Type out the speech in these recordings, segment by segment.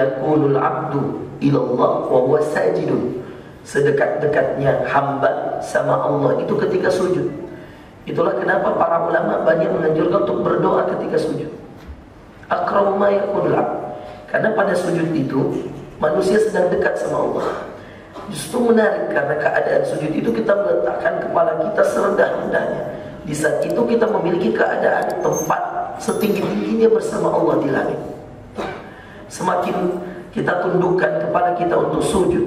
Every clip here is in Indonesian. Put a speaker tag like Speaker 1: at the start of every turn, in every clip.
Speaker 1: yakunul abdu ilallah wa huwa sajidun. Sedekat-dekatnya hamba sama Allah itu ketika sujud. Itulah kenapa para ulama banyak menganjurkan untuk berdoa ketika sujud. Aqrabu ma yakunul abd. Karena pada sujud itu manusia sedang dekat sama Allah. Justru menarik karena keadaan sujud itu kita meletakkan kepala kita serendah-rendahnya. Di saat itu kita memiliki keadaan tempat setinggi-tingginya bersama Allah di langit. Semakin kita tundukkan kepala kita untuk sujud,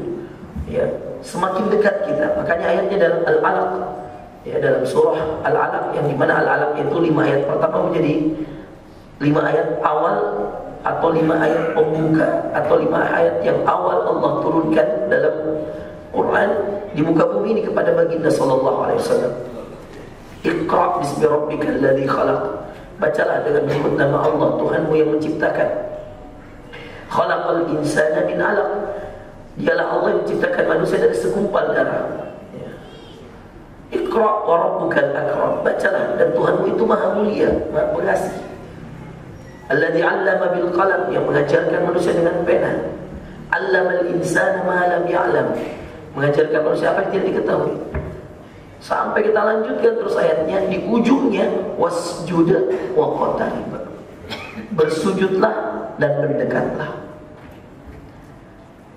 Speaker 1: ya, semakin dekat kita. Makanya ayatnya dalam Al-Alaq, ya, dalam surah Al-Alaq, yang dimana Al-Alaq itu 5 ayat pertama menjadi 5 ayat awal atau 5 ayat pembuka atau 5 ayat yang awal Allah turunkan dalam Quran di muka bumi ini kepada baginda sallallahu alaihi wasallam. Iqra bismi rabbikal ladzi khalaq. Bacalah dengan menyebut nama Allah Tuhanmu yang menciptakan. Khalaqal insana min 'alaq. Dialah Allah yang menciptakan manusia dari segumpal darah. Iqra wa rabbukal akram. Bacalah, dan Tuhanmu itu maha mulia, maha pengasih. Alladzi 'allama bil qalam, yang mengajarkan manusia dengan pena. 'Allamal insana ma lam ya'lam, mengajarkan manusia apa yang tidak diketahui. Sampai kita lanjutkan terus ayatnya di ujungnya, wasjuda wa qatarib. Bersujudlah dan berdekatlah.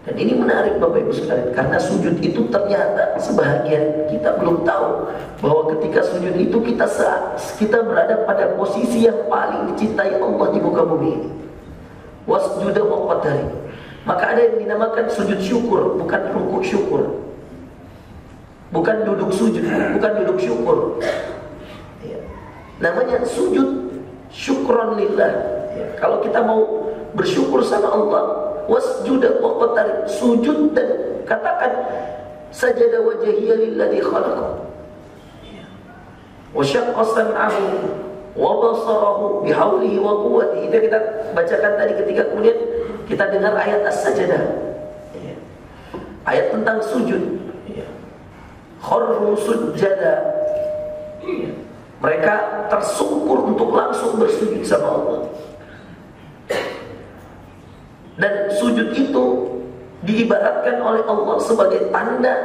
Speaker 1: Dan ini menarik Bapak Ibu sekalian, karena sujud itu ternyata sebahagian kita belum tahu bahwa ketika sujud itu kita berada pada posisi yang paling dicintai Allah di muka bumi ini. Wasjuda wa qatarib. Maka ada yang dinamakan sujud syukur, bukan rukuk syukur. Bukan duduk sujud, bukan duduk syukur. Ya. Namanya sujud syukron lillah. Ya. Kalau kita mau bersyukur sama Allah, wasjuda wa qatarib, sujud dan katakan sajada wajhiya lilladzi khalaqa. Ya. Wa syaqqa sam'ahu wa basarahu bihaulihi wa quwwatihi. Itu kita bacakan tadi ketika kemudian kita dengar ayat as-sajadah. Ya. Ayat tentang sujud. Kharru sujjada, ya. Mereka tersungkur untuk langsung bersujud sama Allah. Dan sujud itu diibaratkan oleh Allah sebagai tanda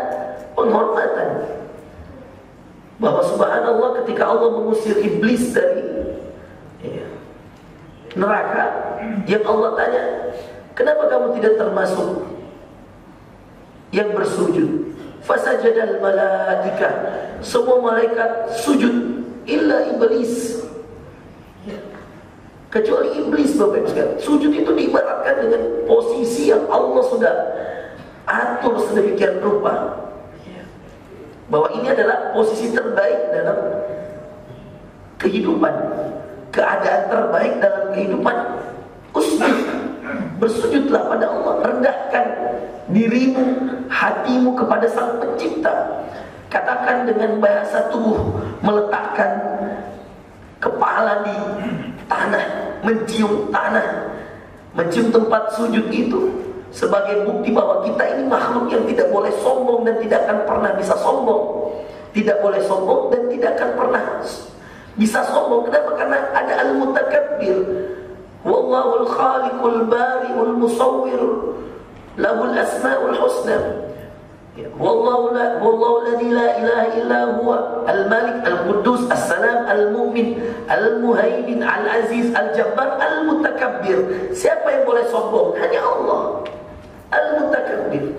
Speaker 1: penghormatan, bahwa subhanallah ketika Allah mengusir iblis dari, ya, neraka, yang Allah tanya, kenapa kamu tidak termasuk yang bersujud? Fasajadal malaika, semua malaikat sujud illa iblis, kecuali iblis. Bapak Ibu sekalian, sujud itu diibaratkan dengan posisi yang Allah sudah atur sedemikian rupa, bahwa ini adalah posisi terbaik dalam kehidupan, keadaan terbaik dalam kehidupan. Usjud, bersujudlah pada Allah, rendahkan dirimu, hatimu kepada Sang Pencipta. Katakan dengan bahasa tubuh, meletakkan kepala di tanah, mencium tanah, mencium tempat sujud itu sebagai bukti bahwa kita ini makhluk yang tidak boleh sombong dan tidak akan pernah bisa sombong. Tidak boleh sombong dan tidak akan pernah bisa sombong. Kenapa? Karena ada al-mutakabbir. Wallahul khaliqul bari'ul musawwir, lahul asma'ul husna. Wallahu alladzi la ilaha illa huwa al-malik al-quddus as-salam al-mu'min al-muhaimin al-aziz al-jabbar al-mutakabbir. Siapa yang boleh sombong? Hanya Allah, al-mutakabbir.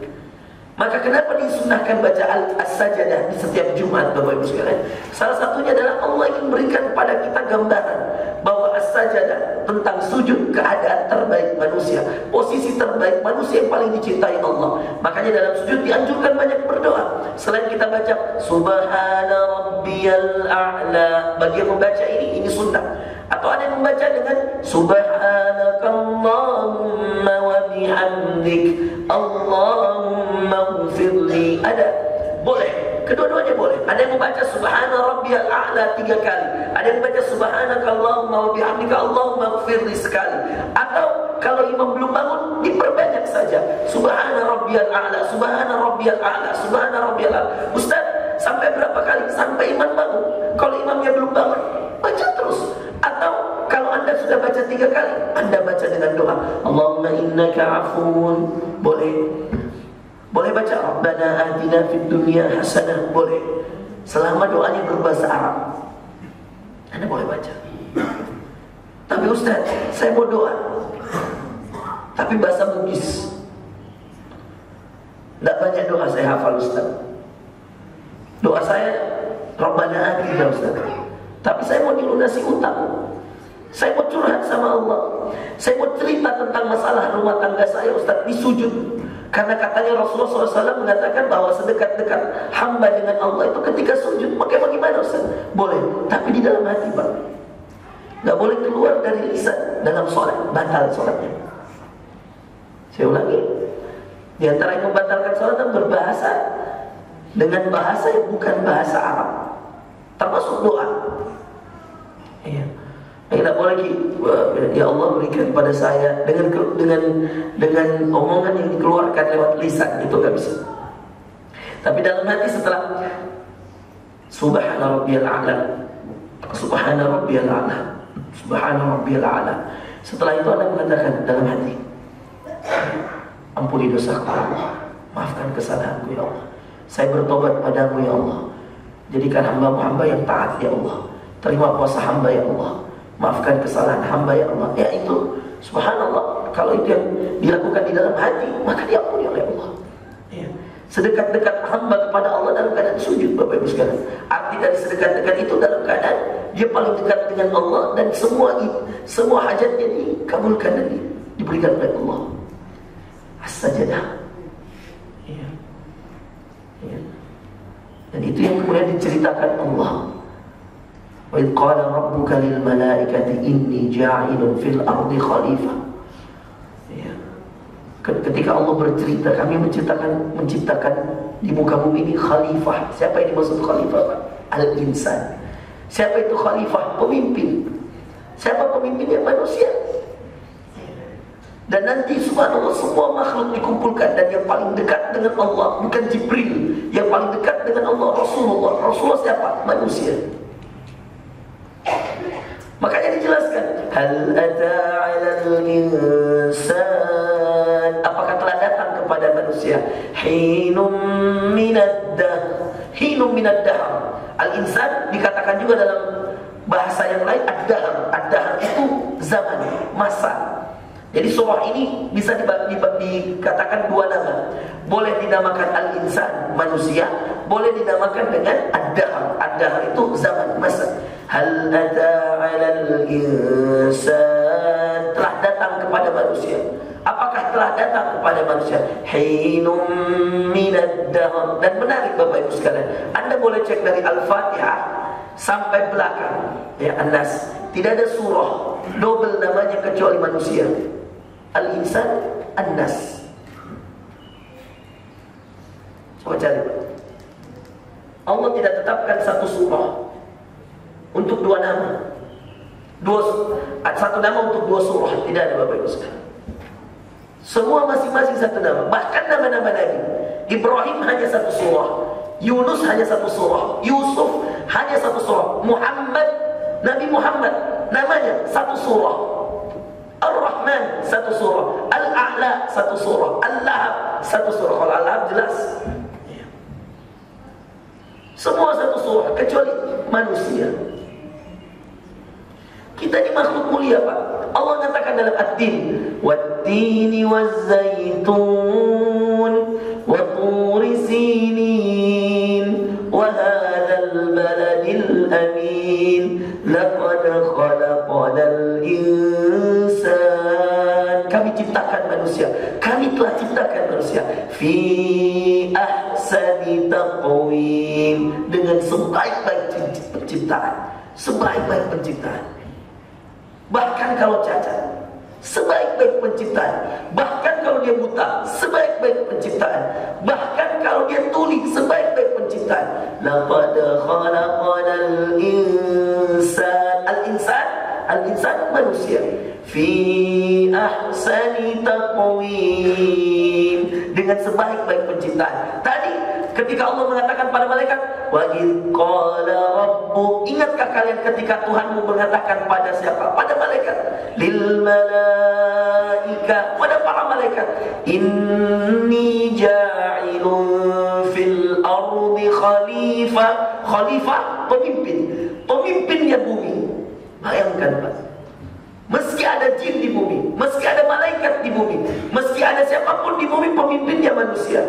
Speaker 1: Maka kenapa disunahkan baca as-sajadah di setiap Jumat, Bapak Ibu sekalian? Salah satunya adalah Allah ingin berikan kepada kita gambaran bahwa as-sajadah tentang sujud, keadaan terbaik manusia, posisi terbaik manusia yang paling dicintai Allah. Makanya dalam sujud dianjurkan banyak berdoa. Selain kita baca Subhana Rabbiyal A'la, bagi yang membaca ini sunnah. Atau ada yang membaca dengan Subhanakallahumma wa bihamdik Allahumma ghfirli. Ada, boleh, kedua-duanya boleh. Ada yang membaca Subhana Rabbiyal A'la 3 kali, ada yang membaca Subhanakallahumma wa bihamdika Allahumma ghfirli sekali. Atau kalau imam belum bangun, diperbanyak saja Subhana Rabbiyal A'la, Subhana Rabbiyal A'la, Subhana Rabbiyal A'la. Ustaz, sampai berapa kali? Sampai imam bangun. Kalau imamnya belum bangun, baca terus. Atau kalau Anda sudah baca 3 kali, Anda baca baca dengan doa Allahumma innaka afuun, boleh. Boleh baca Rabbana atina fid dunya hasanah, boleh. Selama doanya berbahasa Arab, Anda boleh baca. Tapi Ustaz, saya mau doa tapi bahasa Bugis. Tidak banyak doa saya hafal Ustaz. Doa saya Rabbana atina Ustaz. Tapi saya mau dilunasi utang. Saya mau curhat sama Allah. Saya mau cerita tentang masalah rumah tangga saya Ustaz di sujud. Karena katanya Rasulullah SAW mengatakan bahwa sedekat-dekat hamba dengan Allah itu ketika sujud. Maka bagaimana Ustaz? Boleh, tapi di dalam hati Pak. Gak boleh keluar dari lisan dalam sholat. Batal sholatnya. Saya ulangi. Di antara yang membatalkan sholat itu berbahasa dengan bahasa yang bukan bahasa Arab, termasuk doa. Iya. Tidak boleh lagi, ya Allah berikan pada saya dengan omongan yang dikeluarkan lewat lisan, itu gak bisa. Tapi dalam hati setelah Subhana rabbiyal a'la, Subhana rabbiyal a'la, Subhana rabbiyal a'la, setelah itu Anda mengatakan dalam hati, ampuni dosaku ya Allah, maafkan kesalahanku ya Allah, saya bertobat padamu ya Allah, jadikan hamba-hamba yang taat ya Allah, terima puasa hamba ya Allah, maafkan kesalahan hamba ya Allah. Ya itu, subhanallah, kalau itu yang dilakukan di dalam hati, maka diampuni oleh Allah. Ya. Sedekat-dekat hamba kepada Allah dalam keadaan sujud, Bapak Ibu sekalian. Arti dari sedekat-dekat itu dalam keadaan dia paling dekat dengan Allah dan semua hajatnya dikabulkan dan diberikan oleh Allah. As-sajadah. Ya. Ya. Dan itu yang kemudian diceritakan Allah. Wa idh qala rabbuka lil malaikati inni ja'ilun fil ardi khalifah. Ya. Ketika Allah bercerita, kami menciptakan di muka bumi ini khalifah. Siapa yang dimaksud khalifah, Pak? Al-insan. Siapa itu khalifah? Pemimpin. Siapa pemimpinnya? Manusia. Dan nanti subhanallah semua makhluk dikumpulkan, dan yang paling dekat dengan Allah bukan Jibril, yang paling dekat dengan Allah Rasulullah. Rasulullah siapa? Manusia. Makanya dijelaskan, hal ata 'alal insan, apakah telah datang kepada manusia hinum minad dahr. Al-insan dikatakan juga dalam bahasa yang lain ad-dahr. Ad-dahr itu zaman, masa. Jadi surah ini bisa dikatakan dua nama. Boleh dinamakan al-insan, manusia, boleh dinamakan dengan ad-dahr. Ad-dahr itu zaman, masa. Hal ata 'alal insan, telah datang kepada manusia. Apakah telah datang kepada manusia hinum minad dahr? Dan menarik Bapak Ibu sekalian, Anda boleh cek dari Al-Fatihah sampai belakang ya, An-Nas. Tidak ada surah double namanya kecuali manusia. Al-insan, An-Nas. Coba cari Pak. Allah tidak tetapkan satu surah untuk dua nama, satu nama untuk dua surah. Tidak ada Bapak Ibu sekalian. Semua masing-masing satu nama. Bahkan nama-nama Nabi, Ibrahim hanya satu surah, Yunus hanya satu surah, Yusuf hanya satu surah, Muhammad, Nabi Muhammad namanya satu surah, Ar-Rahman satu surah, Al-A'la satu surah, Al-Lahab satu surah. Kalau Al-Lahab jelas semua satu surah, kecuali manusia. Kita ini makhluk mulia Pak. Allah katakan dalam Ad-Din, wat-tini waz-zaitun wa turi sinin wa hadzal baladil amin laqad khalaqnal insan. Kami ciptakan manusia, kami telah ciptakan manusia fi ahsani taqwim, dengan sebaik-baik penciptaan, sebaik-baik penciptaan. Bahkan kalau cacat, sebaik-baik penciptaan. Bahkan kalau dia buta, sebaik-baik penciptaan. Bahkan kalau dia tuli, sebaik-baik penciptaan. Laqad khalaqnal insan. Al-insan manusia. Fi ahsani taqwim, dengan sebaik-baik penciptaan. Tadi ketika Allah mengatakan pada malaikat, Wa idh qala rabbuk, ingatkah kalian ketika Tuhanmu mengatakan pada siapa? Pada malaikat. Lil malaika, pada para malaikat. Inni ja'ilun fil ardi khalifah. Khalifah, pemimpin. Pemimpinnya bumi. Bayangkan Pak, meski ada jin di bumi, meski ada malaikat di bumi, meski ada siapapun di bumi, pemimpinnya manusia.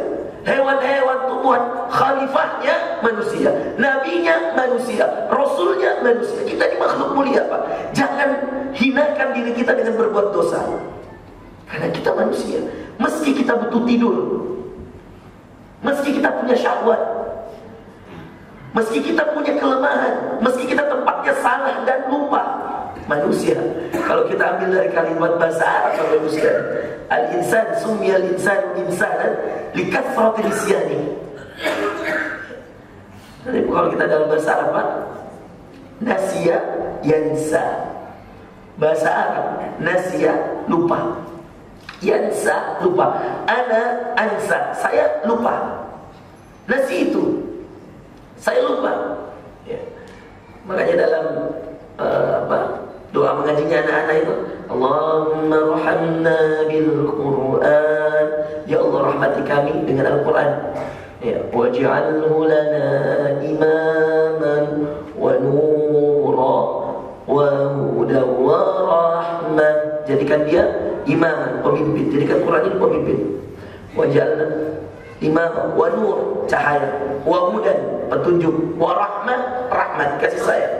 Speaker 1: Hewan-hewan, tumbuhan, khalifahnya manusia, nabinya manusia, rasulnya manusia. Kita ini makhluk mulia Pak. Jangan hinakan diri kita dengan berbuat dosa, karena kita manusia. Meski kita butuh tidur, meski kita punya syahwat, meski kita punya kelemahan, meski kita tempatnya salah dan lupa, manusia. Kalau kita ambil dari kalimat bahasa Arab manusia, al-insan sumya al-insan insanan likathrati nisyani. Jadi kalau kita dalam bahasa Arab Pak, nasya yansa. Bahasa Arab nasya lupa, yansa lupa, ana ansa saya lupa, nasi itu saya lupa ya. Makanya dalam doa mengajinya anak-anak itu, Allahumma rahamna bil Qur'an, ya Allah rahmati kami dengan Al-Quran ya. Waj'alhu lana imaman wa nura wa hudan wa rahmah, jadikan dia imam, pemimpin, jadikan Quran ini pemimpin. Waj'alna imam wa nur, cahaya, wa hudan, petunjuk, wa rahmah, rahmat, kasih sayang,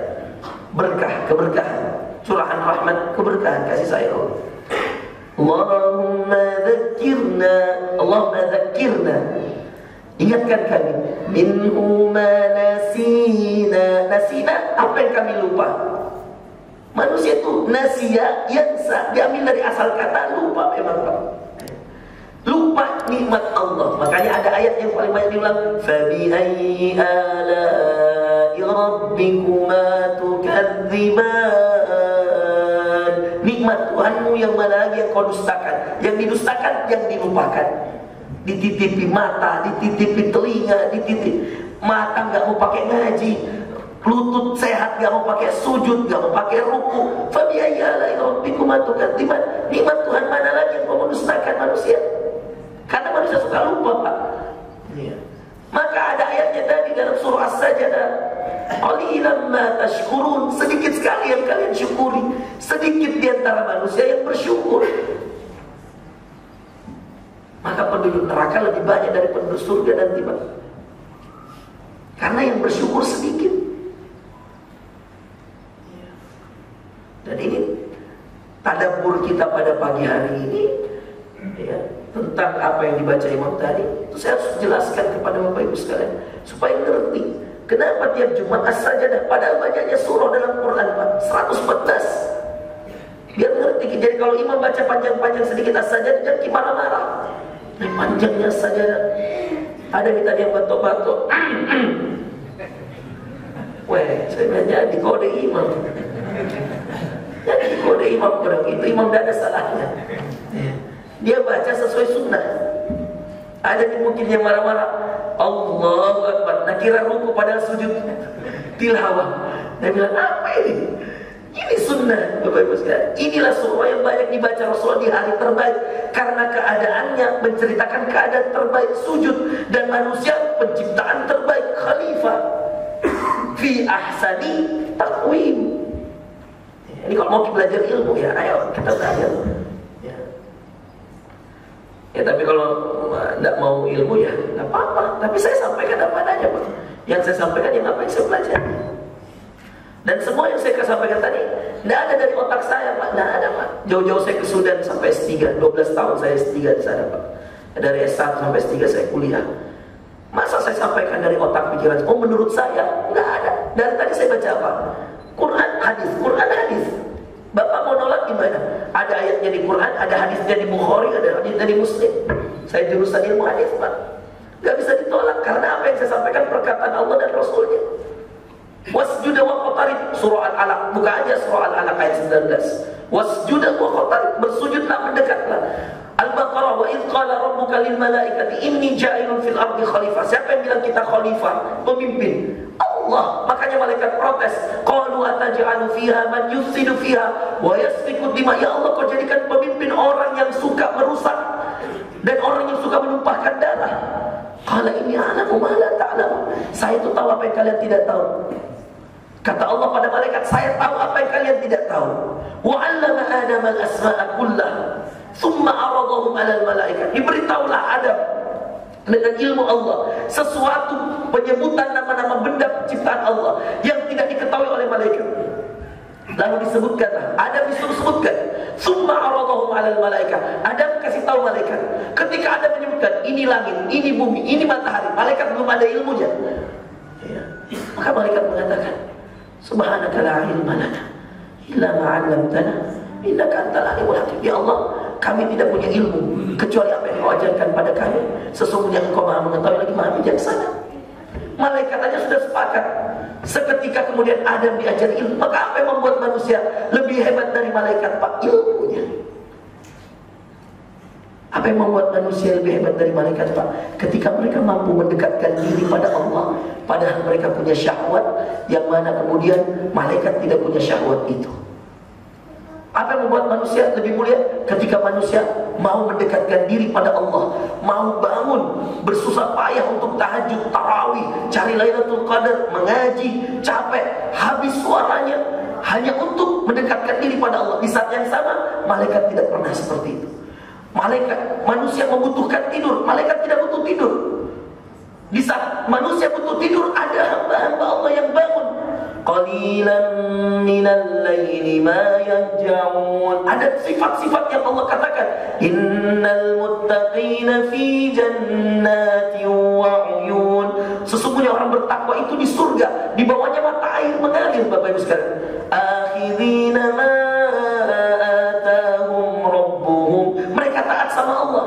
Speaker 1: berkah, keberkahan, curahan rahmat, keberkahan, kasih sayang. Allahumma dzakirna, Allahumma dzakirna, ingatkan kami, minhu ma nasina. Nasina, apa yang kami lupa. Manusia itu nasiya yansa, diambil dari asal kata lupa memang Pak. Lupa nikmat Allah. Makanya ada ayat yang paling banyak diulang, fabi ayyi ala'i rabbikuma tukadziban. Nikmat Tuhanmu yang mana lagi yang kau dustakan? Yang didustakan, yang dilupakan. Dititipi mata, dititipi telinga, dititip mata nggak mau pakai ngaji, lutut sehat nggak mau pakai sujud, nggak mau pakai ruku. Fabi ayyi ala'i rabbikuma tukadziban. Nikmat Tuhan mana lagi yang kau dustakan manusia? Karena manusia suka lupa Pak ya. Maka ada ayatnya tadi dalam surah As-Sajdah, qalilan ma tashkurun, sedikit sekali yang kalian syukuri, sedikit di antara manusia yang bersyukur. Maka penduduk neraka lebih banyak dari penduduk surga nanti Pak, karena yang bersyukur sedikit. Dan ini tadabbur kita pada pagi hari ini ya, tentang apa yang dibaca Imam tadi, itu saya harus jelaskan kepada Bapak Ibu sekalian supaya ngerti kenapa tiap Jumat As-Sajdah, padahal banyaknya surah dalam Quran Pak, 114. Biar ngerti. Jadi kalau Imam baca panjang-panjang sedikit As-Sajdah, jangan marah-marah. Panjangnya As-Sajdah, ada minta dia batuk-batuk. Weh, saya nanya di kode Imam. Jadi kode Imam kurang itu, Imam tidak ada salahnya. Dia baca sesuai sunnah. Ada yang mungkin yang marah-marah, Allahu Akbar, nah kira ruku padahal sujud tilawah. Dia bilang, apa ini? Ini sunnah Bapak Ibu sekalian. Inilah surah yang banyak dibaca Rasulullah di hari terbaik, karena keadaannya menceritakan keadaan terbaik, sujud, dan manusia penciptaan terbaik, khalifah fi ahsani taqwim. Ini kalau mau belajar ilmu ya, ayo kita belajar. Ya tapi kalau tidak mau ilmu ya tidak apa-apa. Tapi saya sampaikan apa adanya Pak. Yang saya sampaikan yang apa yang saya pelajari. Dan semua yang saya sampaikan tadi tidak ada dari otak saya Pak, tidak ada Pak. Jauh-jauh saya ke Sudan sampai S3, 12 tahun saya S3 di sana Pak. Dari S1 sampai S3 saya kuliah. Masa saya sampaikan dari otak pikiran? Oh menurut saya tidak ada. Dari tadi saya baca apa? Quran hadis, Quran hadis. Bapak mau nolak gimana? Ada ayatnya di Quran, ada hadisnya di Bukhari, ada hadisnya di Muslim. Saya jurusan ilmu hadis Pak, gak bisa ditolak karena apa yang saya sampaikan perkataan Allah dan Rasulnya. Wasjuda wa qatarib, surah Al-Alaq, buka aja surah Al-Alaq ayat 19. Wasjuda wa qatarib, bersujudlah, mendekatlah. Al-Baqarah, wa idh qala rabbuka lil malaikati inni ja'ilun fil ardi khalifah. Siapa yang bilang kita khalifah, pemimpin? Allah. Makanya malaikat protes. Qalu ataj'alu fiha man yufsidu fiha wa yasfiku dima. Ya Allah, kau jadikan pemimpin orang yang suka merusak dan orang yang suka menumpahkan darah. Qala inni a'lamu ma la ta'lamun. Saya itu tahu apa yang kalian tidak tahu. Kata Allah pada malaikat, saya tahu apa yang kalian tidak tahu. Wa 'allama Adam al-asma'a kullaha thumma 'aradahum 'alal malaikat. Diberitahulah Adam dengan ilmu Allah sesuatu penyebutan nama-nama benda penciptaan Allah yang tidak diketahui oleh malaikat. Lalu disebutkanlah, Adam disuruh sebutkan. Summa aradahum 'alal malaikat. Adam kasih tahu malaikat. Ketika Adam menyebutkan ini langit, ini bumi, ini matahari, malaikat belum ada ilmunya. Ya. Maka malaikat mengatakan, Subhanaka la ilma lana illa ma 'allamtana innaka antal alimul hakim. Ya Allah, kami tidak punya ilmu kecuali apa yang kau ajarkan pada kami. Sesungguhnya engkau maha mengetahui lagi maha bijaksana. Malaikat aja sudah sepakat. Seketika kemudian Adam diajar ilmu. Maka apa yang membuat manusia lebih hebat dari malaikat, Pak? Ilmunya. Apa yang membuat manusia lebih hebat dari malaikat, Pak? Ketika mereka mampu mendekatkan diri pada Allah, padahal mereka punya syahwat yang mana kemudian malaikat tidak punya syahwat itu. Apa yang membuat manusia lebih mulia? Ketika manusia mau mendekatkan diri pada Allah, mau bangun, bersusah payah untuk tahajud, tarawih, cari Lailatul Qadar, mengaji, capek, habis suaranya hanya untuk mendekatkan diri pada Allah. Di saat yang sama, malaikat tidak pernah seperti itu. Manusia membutuhkan tidur, malaikat tidak butuh tidur. Di saat manusia butuh tidur, ada hamba-hamba Allah yang bangun. Qalilan minal laili ma yahja'un. Ada sifat-sifat yang Allah katakan, innal muttaqina fi jannatin wa 'uyun. Sesungguhnya orang bertakwa itu di surga, di bawahnya mata air mengalir, Bapak Ibu sekalian. Akhidina ma atahum rabbuhum. Mereka taat sama Allah.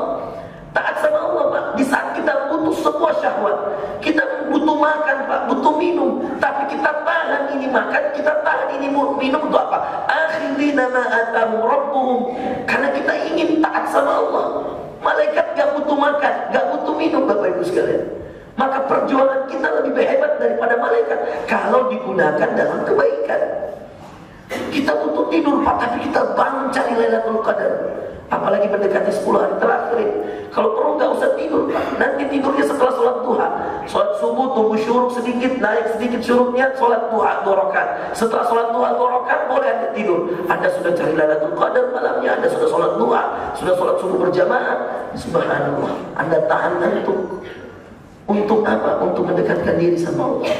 Speaker 1: Taat sama Allah, Pak. Di saat kita butuh sebuah syahwat, kita butuh makan, Pak, butuh minum, tapi kita tahan ini makan, kita tahan ini minum untuk apa? Akhirina ma atahum rabbuhum. Karena kita ingin taat sama Allah. Malaikat gak butuh makan, gak butuh minum, Bapak Ibu sekalian. Maka perjuangan kita lebih hebat daripada malaikat kalau digunakan dalam kebaikan. Kita butuh tidur, Pak, tapi kita bangun cari Lailatul Qadar. Apalagi mendekati 10 hari terakhir. Kalau perlu nggak usah tidur, Pak. Nanti tidurnya setelah sholat duha. Sholat subuh tunggu syuruk sedikit, naik sedikit syuruknya, sholat duha 2 rakaat. Setelah sholat duha 2 rakaat boleh Anda tidur. Anda sudah cari Lailatul Qadar malamnya, Anda sudah sholat duha, sudah sholat subuh berjamaah. Subhanallah. Anda tahan untuk apa? Untuk mendekatkan diri sama Allah.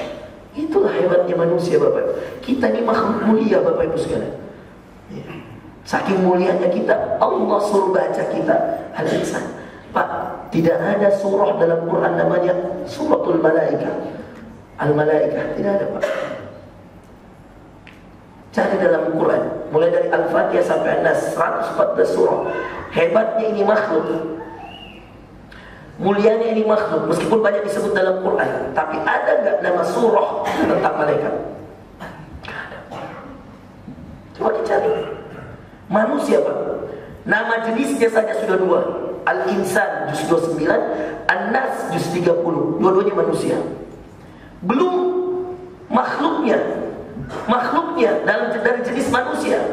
Speaker 1: Itulah hebatnya manusia, Bapak. Kita ini makhluk mulia, Bapak Ibu sekalian. Saking mulianya kita, Allah suruh baca kita Al-Insan. Pak, tidak ada surah dalam Quran namanya Suratul Malaikah. Al-Malaikah, tidak ada, Pak. Cari dalam Quran, mulai dari Al-Fatihah sampai An-Nas, 114 surah. Hebatnya ini makhluk, mulianya ini makhluk. Meskipun banyak disebut dalam Quran, tapi ada nggak nama surah tentang malaikat? Nggak ada. Coba dicari. Manusia, Pak, nama jenisnya saja sudah 2. Al-Insan juz 29, An-Nas juz 30. Dua-duanya manusia. Belum makhluknya dari jenis manusia.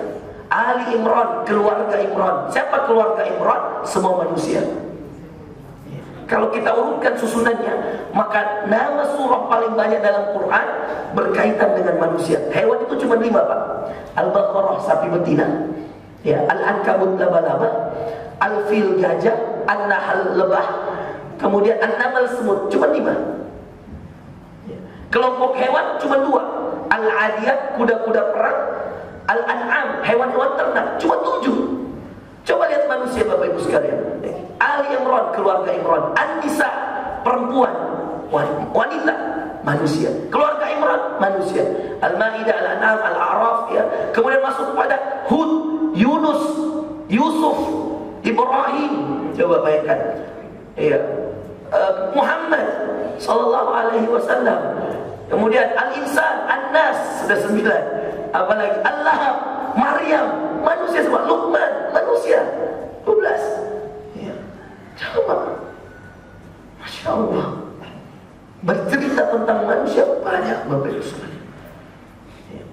Speaker 1: Ali Imran, keluarga Imran. Siapa keluarga Imran? Semua manusia. Kalau kita urutkan susunannya, maka nama surah paling banyak dalam Quran berkaitan dengan manusia. Hewan itu cuma 5, Pak. Al-Baqarah, sapi betina. Ya, Al-Ankabut, laba-laba. Al-Fil, gajah. An-Nahl, lebah. Kemudian An-Namal, semut. Cuma 5. Ya. Kelompok hewan cuma 2. Al-Adiyat, kuda-kuda perang. Al-An'am, hewan-hewan ternak. Cuma 7. Coba lihat manusia, Bapak Ibu sekalian. Ali Imran, keluarga Imran. An-Nisa, perempuan, wanita, manusia. Keluarga Imran, manusia. Al-Maidah, Al-An'am, Al-A'raf, ya. Kemudian masuk kepada Hud, Yunus, Yusuf, Ibrahim. Coba bayangkan. Iya. Muhammad sallallahu alaihi wasallam. Kemudian Al-Insan, An-Nas, sudah 9. Apalagi Al-Lahab, Maryam, manusia semua. Luqman, manusia. 12. Ya. Coba. Masya Allah. bercerita tentang manusia banyak Bapak Ibu sekalian.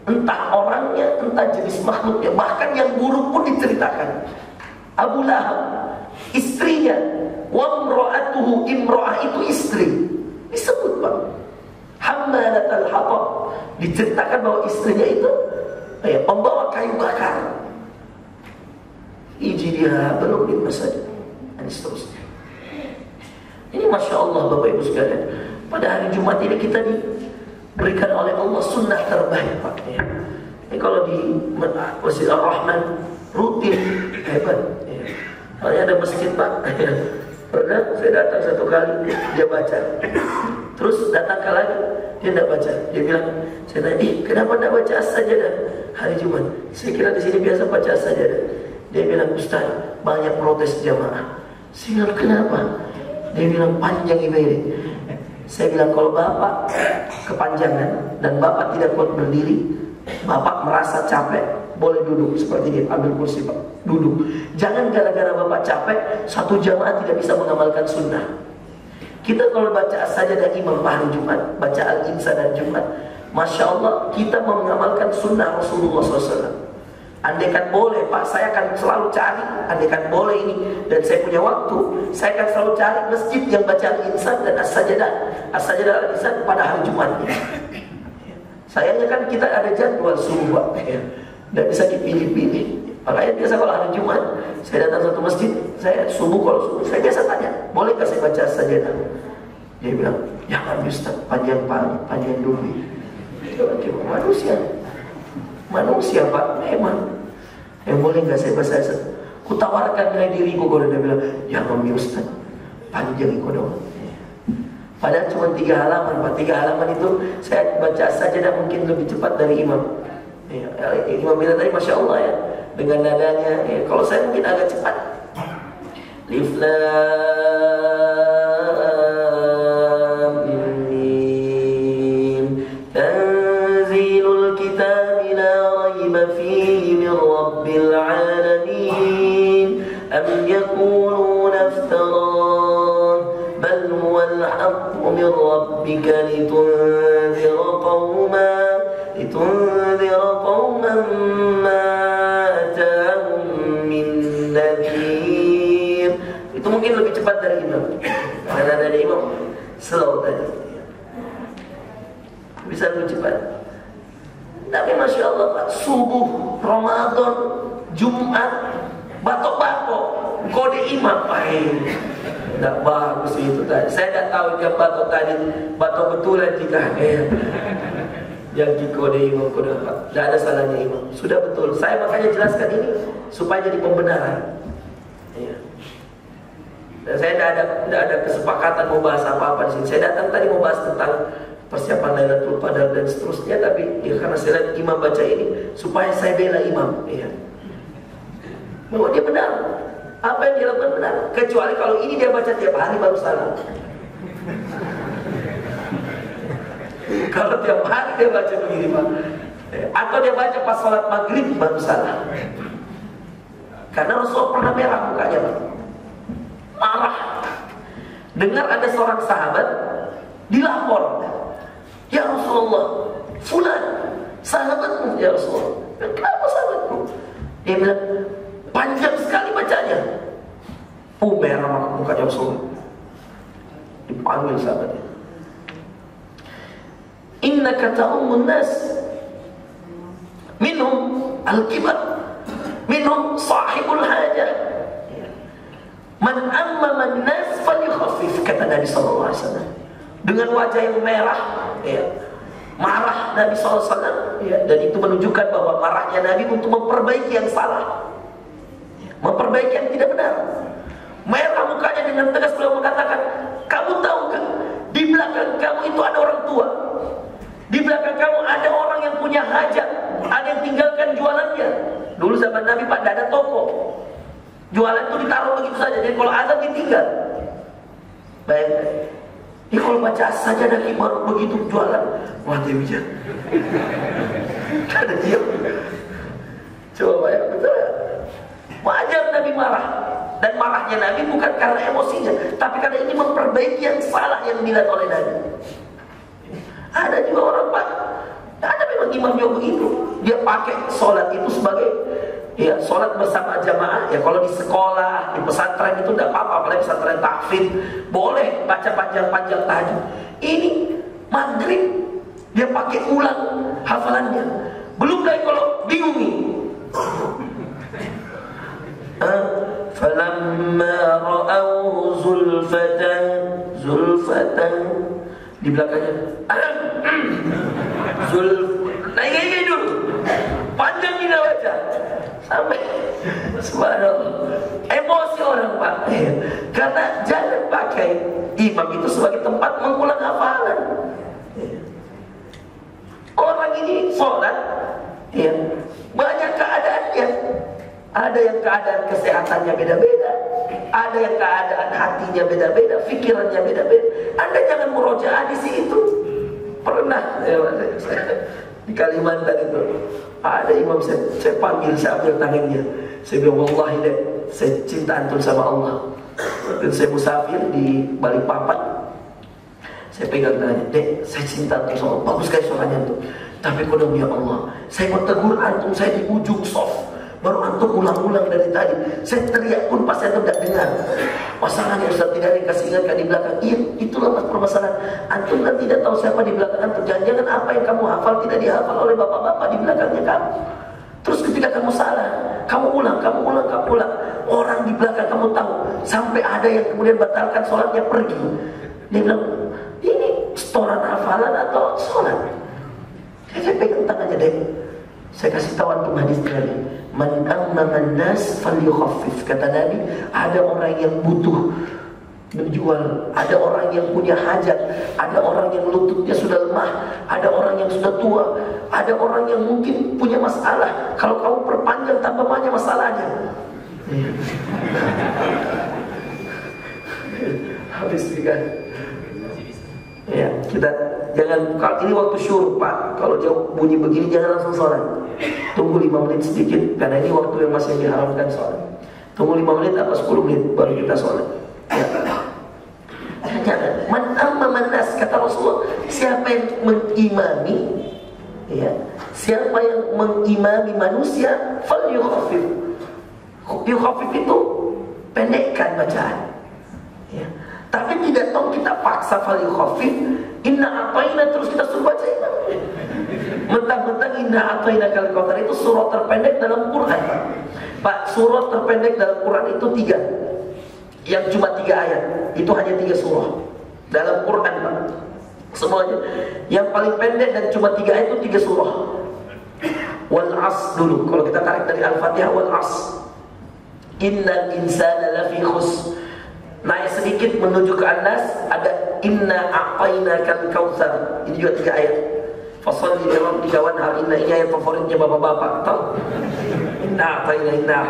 Speaker 1: Entah orangnya, entah jenis makhluknya, bahkan yang buruk pun diceritakan. Abu Lahab, istrinya, wa imra'atuhu, imra'ah itu istri, disebut Pak. Hammalatal hatab, diceritakan bahwa istrinya itu pembawa kayu bakar. Ijdiha belum dimasak, dan seterusnya. Ini Masya Allah Bapak Ibu sekalian. Pada hari Jumat ini kita diberikan oleh Allah sunnah terbaik Pak. Ini kalau di Masjid Ar-Rahman rutin hebat. Kalau ada masjid Pak, pernah saya datang satu kali dia baca, terus datang lagi dia tidak baca. Dia bilang, saya tanya, kenapa tidak baca as-sajadah hari Jumat? Saya kira di sini biasa baca as-sajadah. Dia bilang, Ustaz, banyak protes jamaah. Saya bilang, kenapa? Dia bilang, panjang ibadah. Saya bilang, kalau Bapak kepanjangan dan Bapak tidak kuat berdiri, Bapak merasa capek, boleh duduk seperti dia, ambil kursi Pak, duduk. Jangan gara-gara Bapak capek, satu jamaah tidak bisa mengamalkan sunnah. Kita kalau baca as-sajadah imam hari Jumat, baca al-insan dan Jumat, Masya Allah, kita mengamalkan sunnah Rasulullah SAW. Andaikan boleh Pak, saya akan selalu cari, andaikan boleh ini, dan saya punya waktu, saya akan selalu cari masjid yang baca al-insan dan as-sajadah al-insan pada hari Jumat. Sayangnya kan kita ada jadwal subuh Pak, tidak bisa dipilih-pilih. Makanya biasa kalau hari Jumat saya datang satu masjid, saya subuh, kalau subuh saya biasa tanya, bolehkah saya baca as-sajadah? Dia bilang, jangan Ustaz, panjang dulu. Manusia Pak, memang. Boleh nggak saya baca? Kutawarkan nilai diriku, kalau dia bilang, jangan Ustaz, panjang itu doang. Padahal cuma 3 halaman Pak. 3 halaman itu saya baca saja mungkin lebih cepat dari imam. Imam bilang tadi Masya Allah ya, dengan nadanya. Kalau saya mungkin agak cepat. Alif Lam Mim, tanzilul kitabi la raiba fihi min rabbil alamin, am yakuluna iftarah, bal huwa al-haqq min rabbika litunzira qauman ma atahum min nadhir. Itu mungkin lebih cepat dari imam, karena dari imam slow tadi, bisa lebih cepat. Tapi Masya Allah Pak, subuh, Ramadan, Jumat, batok-batok kode imam Pak. Tidak bagus itu tadi. Saya tidak tahu yang batok tadi batok betulan jika yang di kode imam, kode apa, tidak ada salahnya imam, sudah betul. Saya makanya jelaskan ini supaya jadi pembenaran. Dan saya tidak ada kesepakatan mau bahas apa-apa di sini. Saya datang tadi mau bahas tentang persiapan Lailatul Qadar dan seterusnya, tapi karena saya lihat imam baca ini, supaya saya bela imam, bahwa dia benar, apa yang dia lakukan benar. Kecuali kalau ini dia baca tiap hari baru salah. Kalau tiap hari dia baca begini Pak, atau dia baca pas sholat maghrib baru salah. Karena Rasulullah pernah merah mukanya Pak, marah. Dengar ada seorang sahabat dilapor, ya Rasulullah, fulan sahabatmu ya Rasulullah. Kenapa sahabatku? Dia bilang, panjang sekali bacanya. Merah mukanya Rasulullah. Dipanggil sahabatnya, innaka ta'ummun nas, minhum al-kibar, minhum sahibul hajah, man ammama an-nas falyukhaffif, kata Nabi sallallahu alaihi wasallam. Dengan wajah yang merah, marah Nabi sallallahu alaihi wasallam, dan itu menunjukkan bahwa marahnya Nabi untuk memperbaiki yang salah, memperbaiki yang tidak benar. Merah mukanya dengan tegas beliau mengatakan, kamu tahu kan, di belakang kamu itu ada orang tua, di belakang kamu ada orang yang punya hajat, ada yang tinggalkan jualannya. Dulu zaman Nabi Pak, tidak ada toko, jualan itu ditaruh begitu saja. Jadi kalau azan ditinggal. Bayangkan, ini kalau baca saja ada baru begitu jualan, wah dia bisa. Ada diam. Coba bayang, betul ya? Wajar Nabi marah. Dan marahnya Nabi bukan karena emosinya, tapi karena ini memperbaiki yang salah yang dilihat oleh Nabi. Ada juga orang Pak, ada memang imam yang begitu. Dia pakai sholat itu sebagai ya sholat bersama jamaah. Ya kalau di sekolah, di pesantren itu tidak apa-apa, apalagi pesantren tahfidz boleh baca panjang-panjang tahajud. Ini maghrib dia pakai ulang hafalannya. Belum lagi kalau bingung nih. Falamma ra'au zulfatan di belakangnya naik dulu panjang kita baca sampai subhanallah, emosi orang Pak. Karena jangan pakai imam itu sebagai tempat mengulang hafalan. Orang ini sholat ya, banyak keadaannya. Ada yang keadaan kesehatannya beda-beda, ada yang keadaan hatinya beda-beda, pikirannya beda-beda. Anda jangan murojaah di situ. Pernah di Kalimantan itu ada imam, saya panggil, saya ambil tangannya, saya bilang wallahi deh, saya cinta antum sama Allah. Dan saya musafir di Balikpapan, saya pegang tangannya, dek, saya cinta antum sama Allah, bagus sekali suaranya antum. Tapi kodam ya Allah, saya mau tegur antum, saya di ujung soft. Baru antum ulang-ulang dari tadi. Saya teriak pun pasti antum tidak dengar. Masalahnya Ustaz, tidak ada yang kasih ingatkan di belakang. Iya, itulah permasalahan. Antum kan tidak tahu siapa di belakang antum. Jangan-jangan apa yang kamu hafal tidak dihafal oleh bapak-bapak di belakangnya kamu. Terus ketika kamu salah, kamu ulang. Orang di belakang kamu tahu. Sampai ada yang kemudian batalkan sholatnya, pergi. Dia bilang, ini setoran hafalan atau sholat? Saya pegang tangannya, deh. Saya kasih tahu antum hadis Nabi. Man amman nas falyukhaffif. Kata Nabi, ada orang yang butuh menjual, ada orang yang punya hajat, ada orang yang lututnya sudah lemah, ada orang yang sudah tua, ada orang yang mungkin punya masalah. Kalau kamu perpanjang tambah banyak masalahnya. Habis kan? Ya, kita jangan, kalau ini waktu syuruk Pak, kalau dia bunyi begini jangan langsung sholat. Tunggu 5 menit sedikit, karena ini waktu yang masih diharamkan sholat. Tunggu 5 menit atau 10 menit baru kita sholat. Ya. Jangan. Man amma manas, kata Rasulullah, siapa yang mengimami, ya, siapa yang mengimami manusia, fal yukhaffif. Yukhaffif itu pendekkan bacaan. Ya. Tapi tidak tahu kita paksa fal yukhaffif, inna ataina terus kita suruh baca imam. Mentang-mentang inna ataina kal kautsar itu surah terpendek dalam Quran. Pak, surah terpendek dalam Quran itu 3. Yang cuma 3 ayat. Itu hanya 3 surah dalam Quran, Pak. Semuanya. Yang paling pendek dan cuma 3 ayat itu 3 surah. Wal 'asr dulu. Kalau kita tarik dari Al-Fatihah, wal 'asr. Innal insana lafi khusr. Naik sedikit menuju ke An-Nas, ada inna a'tainakal kautsar. Ini juga 3 ayat. Fasholli li rabbika wanhar. Inna, ini ayat favoritnya bapak-bapak. Tahu? Inna a'taina.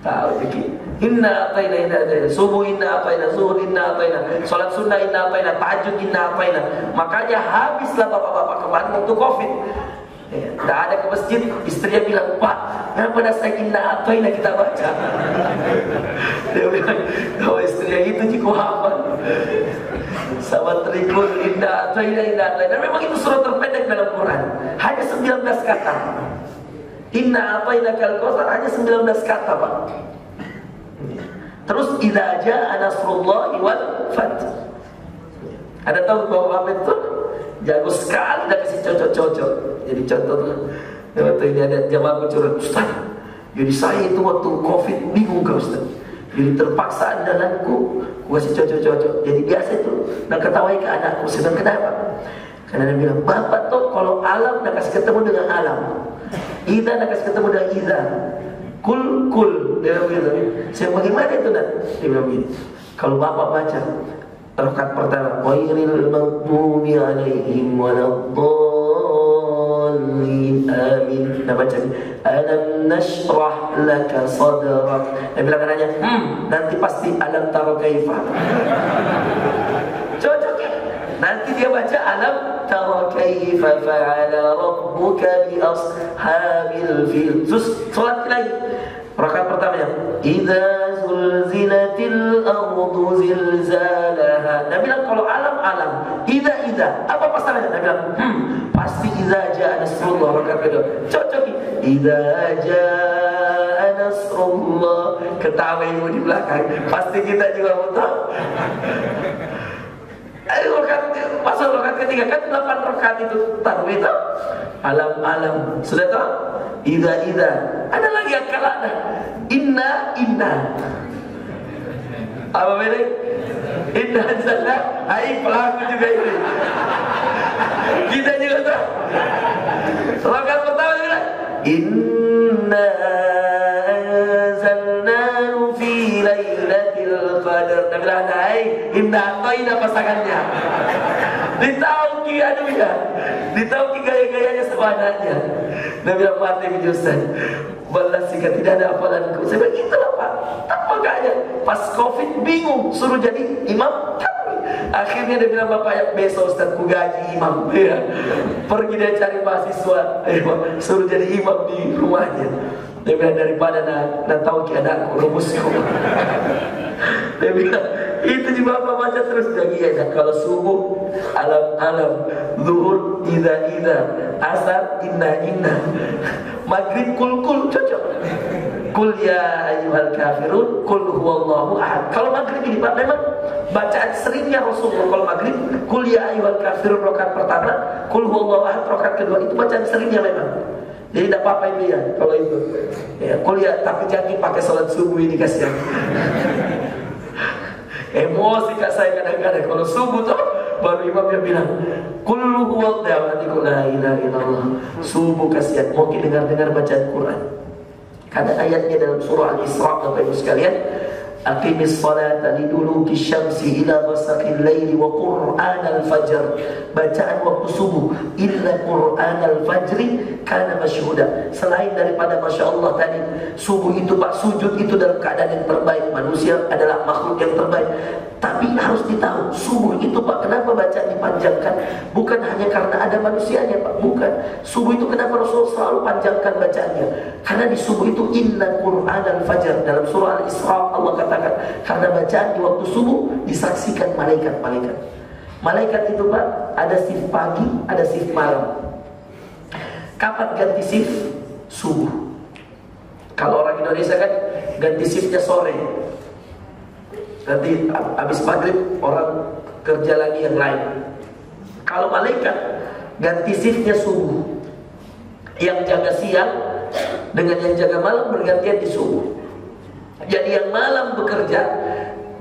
Speaker 1: Tahu dikit. Inna a'taina. Subuh inna a'taina, zuhur inna a'taina, salat sunnah inna a'taina, tahajud inna a'taina. Makanya habislah bapak-bapak kemarin waktu Covid. Tidak ada ke masjid, istrinya bilang, Pak, kenapa dasar inna a'taina kita baca? Dia bilang, kalau istrinya itu cukup hafal. Sama trikul inna a'taina. Dan memang itu surah terpendek dalam Quran, hanya 19 kata. Inna a'taina kal kautsar hanya 19 kata, Pak. Terus idza jaa nasrullahi wal fath. Ada tahu bahwa apa itu? Jago sekali, dah kasih cocok-cocok. Jadi contoh tuh, waktu ini ada jamaah curhat, Ustaz, jadi saya itu waktu Covid bingung kau Ustaz. Jadi terpaksa andalanku, gua kasih cocok-cocok. Jadi biasa itu, dan ketawai ke anakku. Sedang kenapa? Karena dia bilang, Bapak tuh kalau alam dah kasih ketemu dengan alam, Idza dah kasih ketemu dengan Idza, kul. Dia bilang begitu. Saya bagaimana itu nak? Dia bilang begini. Kalau Bapak baca rakaat pertama, ghairil maghdubi alaihim waladdallin, amin. Nah baca ni, alam nashrah laka sadrak. Dia bilang katanya, nanti pasti alam tara kaifa. Cocok ya? Nanti dia baca alam tara kaifa fa'ala rabbuka bi ashabil fil. Terus solat lagi. Rakaat pertamanya, idza zulzilatil ardu zilzalaha. Nabi bilang kalau alam, idza, apa pasangannya? Nabi bilang, pasti idza jaa nasrullah. Rakaat kedua, cocoki, idza jaa nasrullah. Ketawa ibu di belakang, pasti kita juga mau tahu. Ayo masuk rakaat ketiga, kan 8 rakaat itu tarawih itu. Alam, sudah tahu? Idza, ada lagi yang kalah dah. Inna. Apa beda? Inna anzalna. Hai pelaku juga ini. Kita juga tahu. Rakaat pertama juga. Inna anzalnahu fi lailatul qadar. Nabi bilang, hai, inna pasangannya. Ditauki anunya, ditauki gaya-gayanya sebenarnya. Nabi bilang mati bijusan. Balas jika tidak ada hafalanku. Saya bilang itulah Pak. Tak makanya pas COVID bingung suruh jadi imam kami. Akhirnya dia bilang bapak besok Ustaz ku gaji imam. Ya. Pergi dia cari mahasiswa, suruh jadi imam di rumahnya. Dia bilang daripada nak tahu ki anakku rumusku. Dia bilang itu juga bapak baca terus lagi ya. Kalau subuh alam, zuhur idza, asar inna, maghrib kul cocok. Kul ya ayyuhal kafirun, kul huwallahu ahad. Kalau maghrib ini Pak memang bacaan seringnya Rasulullah. Kalau maghrib kul ya ayyuhal kafirun rakaat pertama, kul huwallahu ahad rakaat kedua, itu bacaan seringnya memang. Jadi tidak apa-apa itu ya kalau itu. Ya, kuliah tapi jangan pakai sholat subuh ini kasihan. Emosi kak saya kadang-kadang kalau subuh tuh baru imamnya bilang kul huwallahu la ilaha illallah. Subuh kasihan, mau dengar bacaan Quran. Karena ayatnya dalam surah Al-Isra Bapak Ibu sekalian, aqimis salata liduluki syamsi ila ghasaqil laili wa qur'anal fajr. Bacaan waktu subuh, illa qur'anal fajri kana masyhuda. Selain daripada Masya Allah tadi subuh itu Pak, sujud itu dalam keadaan yang terbaik. Manusia adalah makhluk yang terbaik. Tapi harus ditahu subuh itu Pak, kenapa bacaan dipanjangkan? Bukan hanya karena ada manusianya Pak, bukan. Subuh itu kenapa Rasul selalu panjangkan bacaannya? Karena di subuh itu inna qur'anal fajr. Dalam surah Al-Isra Allah katakan karena bacaan di waktu subuh disaksikan malaikat-malaikat. Malaikat itu Pak, ada shift pagi, ada shift malam. Kapan ganti shift? Subuh. Kalau orang Indonesia kan ganti shiftnya sore. Nanti habis maghrib orang kerja lagi yang lain. Kalau malaikat ganti shiftnya subuh. Yang jaga siang dengan yang jaga malam bergantian di subuh. Jadi yang malam bekerja